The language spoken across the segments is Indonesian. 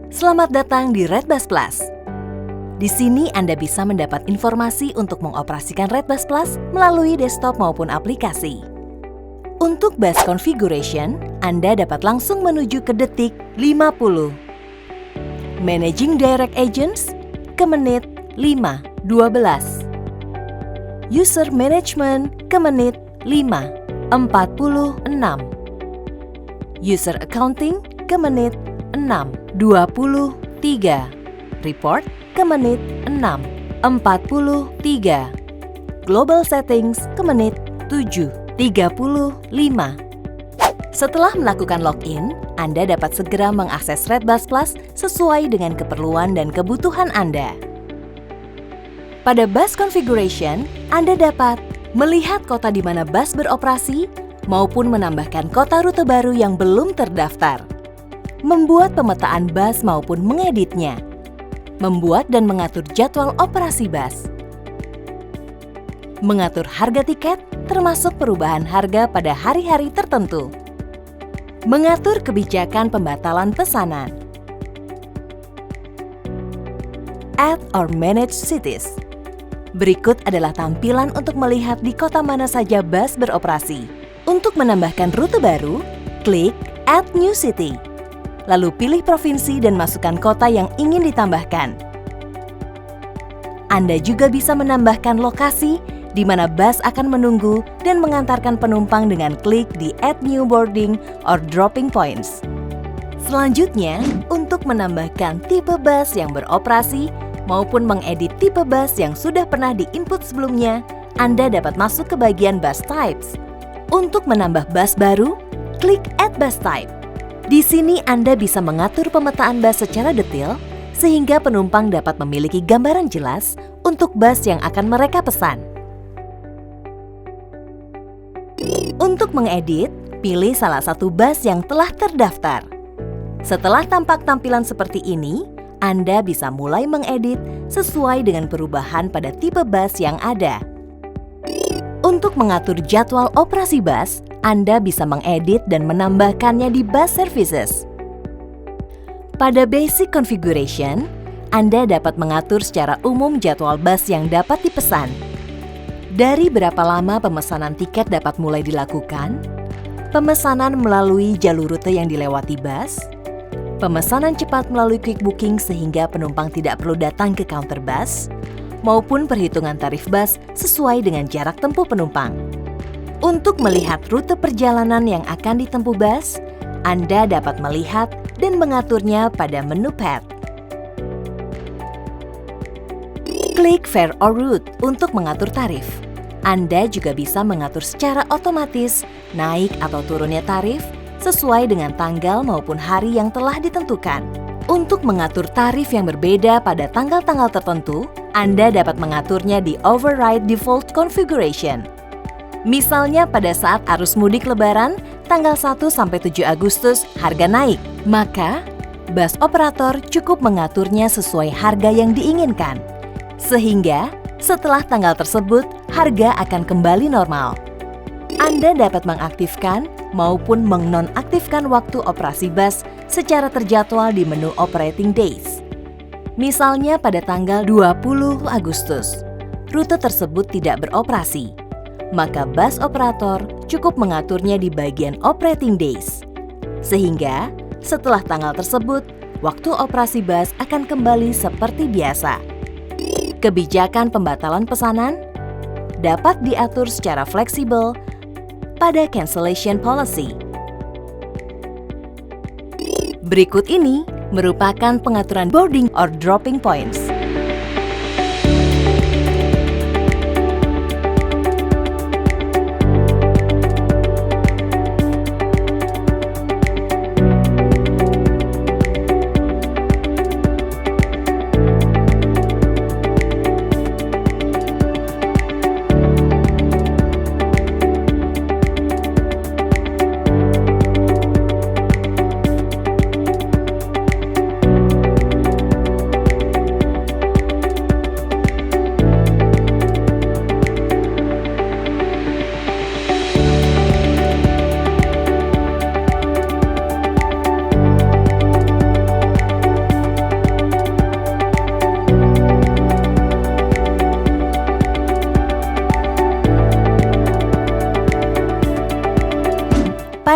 Selamat datang di Redbus Plus. Di sini Anda bisa mendapat informasi untuk mengoperasikan Redbus Plus melalui desktop maupun aplikasi. Untuk bus configuration, Anda dapat langsung menuju ke detik 50. Managing Direct Agents ke menit 5:12. User Management ke menit 5:46. User Accounting ke menit 6:23. Report ke menit 6:43. Global Settings ke menit 7:35. Setelah melakukan login, Anda dapat segera mengakses Redbus Plus sesuai dengan keperluan dan kebutuhan Anda. Pada bus configuration, Anda dapat melihat kota di mana bus beroperasi maupun menambahkan kota rute baru yang belum terdaftar, membuat pemetaan bus maupun mengeditnya, membuat dan mengatur jadwal operasi bus, mengatur harga tiket termasuk perubahan harga pada hari-hari tertentu, mengatur kebijakan pembatalan pesanan, add or manage cities. Berikut adalah tampilan untuk melihat di kota mana saja bus beroperasi. Untuk menambahkan rute baru, klik Add New City. Lalu pilih provinsi dan masukkan kota yang ingin ditambahkan. Anda juga bisa menambahkan lokasi di mana bus akan menunggu dan mengantarkan penumpang dengan klik di Add New Boarding or Dropping Points. Selanjutnya, untuk menambahkan tipe bus yang beroperasi maupun mengedit tipe bus yang sudah pernah diinput sebelumnya, Anda dapat masuk ke bagian Bus Types. Untuk menambah bus baru, klik Add Bus Type. Di sini Anda bisa mengatur pemetaan bus secara detail sehingga penumpang dapat memiliki gambaran jelas untuk bus yang akan mereka pesan. Untuk mengedit, pilih salah satu bus yang telah terdaftar. Setelah tampak tampilan seperti ini, Anda bisa mulai mengedit sesuai dengan perubahan pada tipe bus yang ada. Untuk mengatur jadwal operasi bus, Anda bisa mengedit dan menambahkannya di Bus Services. Pada Basic Configuration, Anda dapat mengatur secara umum jadwal bus yang dapat dipesan. Dari berapa lama pemesanan tiket dapat mulai dilakukan, pemesanan melalui jalur rute yang dilewati bus, pemesanan cepat melalui quick booking sehingga penumpang tidak perlu datang ke counter bus, maupun perhitungan tarif bus sesuai dengan jarak tempuh penumpang. Untuk melihat rute perjalanan yang akan ditempuh bus, Anda dapat melihat dan mengaturnya pada menu Path. Klik Fare or Route untuk mengatur tarif. Anda juga bisa mengatur secara otomatis naik atau turunnya tarif sesuai dengan tanggal maupun hari yang telah ditentukan. Untuk mengatur tarif yang berbeda pada tanggal-tanggal tertentu, Anda dapat mengaturnya di Override Default Configuration. Misalnya pada saat arus mudik Lebaran, tanggal 1 sampai 7 Agustus harga naik, maka bus operator cukup mengaturnya sesuai harga yang diinginkan. Sehingga setelah tanggal tersebut, harga akan kembali normal. Anda dapat mengaktifkan maupun menonaktifkan waktu operasi bus secara terjadwal di menu Operating Days. Misalnya pada tanggal 20 Agustus, rute tersebut tidak beroperasi, maka bus operator cukup mengaturnya di bagian Operating Days. Sehingga setelah tanggal tersebut, waktu operasi bus akan kembali seperti biasa. Kebijakan pembatalan pesanan dapat diatur secara fleksibel pada Cancellation Policy. Berikut ini merupakan pengaturan boarding or dropping points.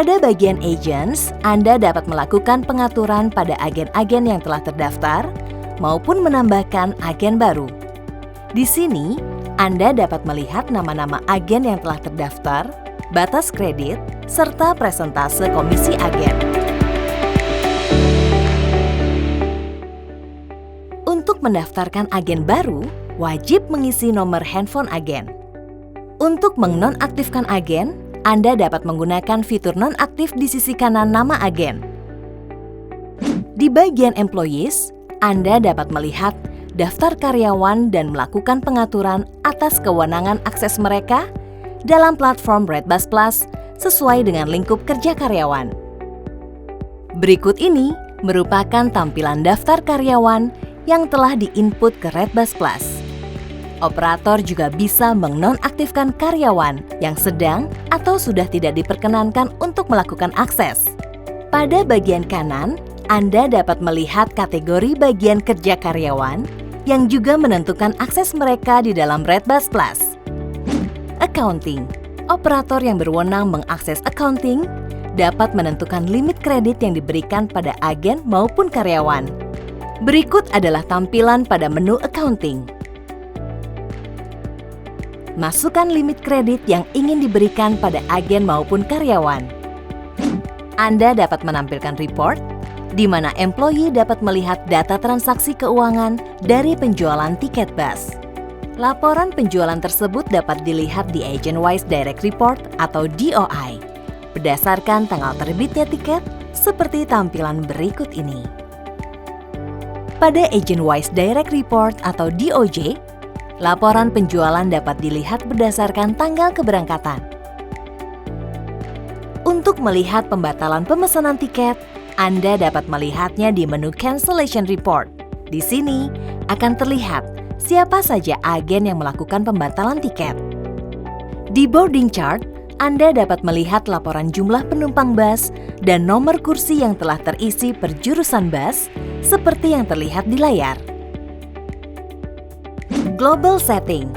Pada bagian Agents, Anda dapat melakukan pengaturan pada agen-agen yang telah terdaftar maupun menambahkan agen baru. Di sini, Anda dapat melihat nama-nama agen yang telah terdaftar, batas kredit, serta presentase komisi agen. Untuk mendaftarkan agen baru, wajib mengisi nomor handphone agen. Untuk menonaktifkan agen, Anda dapat menggunakan fitur nonaktif di sisi kanan nama agen. Di bagian Employees, Anda dapat melihat daftar karyawan dan melakukan pengaturan atas kewenangan akses mereka dalam platform Redbus Plus sesuai dengan lingkup kerja karyawan. Berikut ini merupakan tampilan daftar karyawan yang telah diinput ke Redbus Plus. Operator juga bisa menonaktifkan karyawan yang sedang atau sudah tidak diperkenankan untuk melakukan akses. Pada bagian kanan, Anda dapat melihat kategori bagian kerja karyawan yang juga menentukan akses mereka di dalam Redbus Plus. Accounting. Operator yang berwenang mengakses accounting dapat menentukan limit kredit yang diberikan pada agen maupun karyawan. Berikut adalah tampilan pada menu accounting. Masukkan limit kredit yang ingin diberikan pada agen maupun karyawan. Anda dapat menampilkan report, di mana employee dapat melihat data transaksi keuangan dari penjualan tiket bus. Laporan penjualan tersebut dapat dilihat di Agent-Wise Direct Report atau DOI, berdasarkan tanggal terbitnya tiket seperti tampilan berikut ini. Pada Agent-Wise Direct Report atau DOJ, laporan penjualan dapat dilihat berdasarkan tanggal keberangkatan. Untuk melihat pembatalan pemesanan tiket, Anda dapat melihatnya di menu Cancellation Report. Di sini akan terlihat siapa saja agen yang melakukan pembatalan tiket. Di boarding chart, Anda dapat melihat laporan jumlah penumpang bus dan nomor kursi yang telah terisi per jurusan bus, seperti yang terlihat di layar. Global Setting.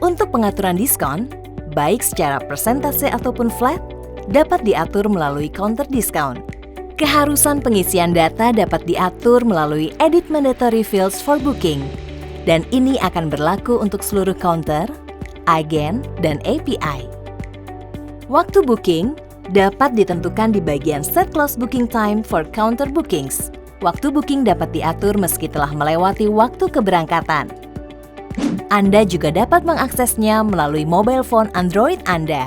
Untuk pengaturan diskon, baik secara persentase ataupun flat, dapat diatur melalui counter discount. Keharusan pengisian data dapat diatur melalui Edit Mandatory Fields for Booking, dan ini akan berlaku untuk seluruh counter, agen, dan API. Waktu booking dapat ditentukan di bagian Set Close Booking Time for Counter Bookings. Waktu booking dapat diatur meski telah melewati waktu keberangkatan. Anda juga dapat mengaksesnya melalui mobile phone Android Anda.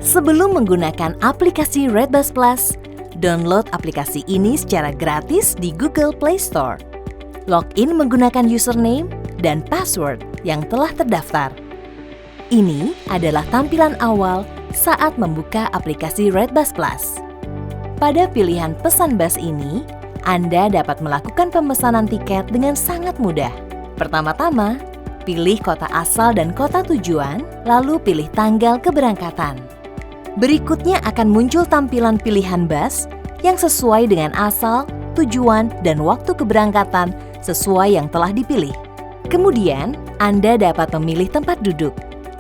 Sebelum menggunakan aplikasi Redbus Plus, download aplikasi ini secara gratis di Google Play Store. Login menggunakan username dan password yang telah terdaftar. Ini adalah tampilan awal saat membuka aplikasi Redbus Plus. Pada pilihan pesan bus ini, Anda dapat melakukan pemesanan tiket dengan sangat mudah. Pertama-tama, pilih kota asal dan kota tujuan, lalu pilih tanggal keberangkatan. Berikutnya akan muncul tampilan pilihan bus yang sesuai dengan asal, tujuan, dan waktu keberangkatan sesuai yang telah dipilih. Kemudian, Anda dapat memilih tempat duduk.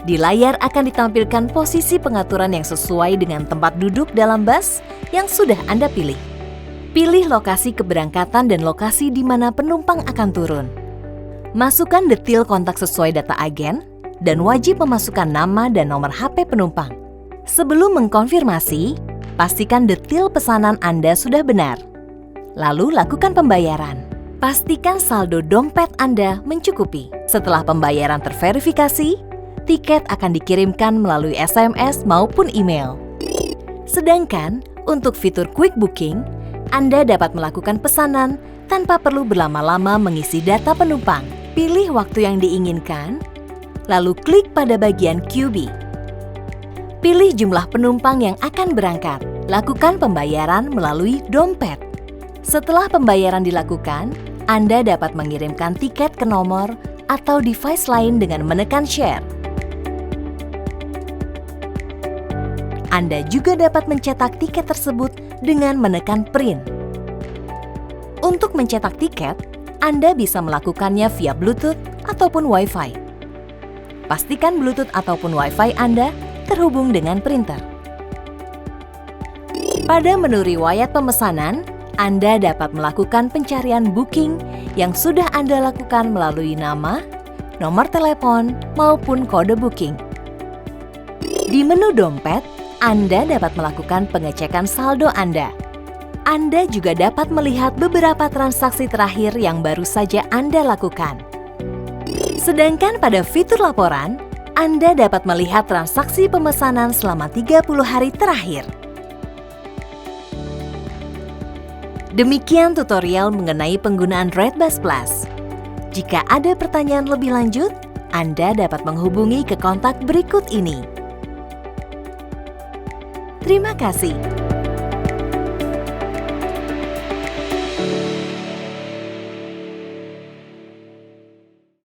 Di layar akan ditampilkan posisi pengaturan yang sesuai dengan tempat duduk dalam bus yang sudah Anda pilih. Pilih lokasi keberangkatan dan lokasi di mana penumpang akan turun. Masukkan detail kontak sesuai data agen, dan wajib memasukkan nama dan nomor HP penumpang. Sebelum mengkonfirmasi, pastikan detail pesanan Anda sudah benar. Lalu lakukan pembayaran. Pastikan saldo dompet Anda mencukupi. Setelah pembayaran terverifikasi, tiket akan dikirimkan melalui SMS maupun email. Sedangkan untuk fitur Quick Booking, Anda dapat melakukan pesanan tanpa perlu berlama-lama mengisi data penumpang. Pilih waktu yang diinginkan, lalu klik pada bagian QB. Pilih jumlah penumpang yang akan berangkat. Lakukan pembayaran melalui dompet. Setelah pembayaran dilakukan, Anda dapat mengirimkan tiket ke nomor atau device lain dengan menekan share. Anda juga dapat mencetak tiket tersebut dengan menekan print. Untuk mencetak tiket, Anda bisa melakukannya via Bluetooth ataupun Wi-Fi. Pastikan Bluetooth ataupun Wi-Fi Anda terhubung dengan printer. Pada menu riwayat pemesanan, Anda dapat melakukan pencarian booking yang sudah Anda lakukan melalui nama, nomor telepon, maupun kode booking. Di menu dompet, Anda dapat melakukan pengecekan saldo Anda. Anda juga dapat melihat beberapa transaksi terakhir yang baru saja Anda lakukan. Sedangkan pada fitur laporan, Anda dapat melihat transaksi pemesanan selama 30 hari terakhir. Demikian tutorial mengenai penggunaan RedBus Plus. Jika ada pertanyaan lebih lanjut, Anda dapat menghubungi ke kontak berikut ini. Terima kasih.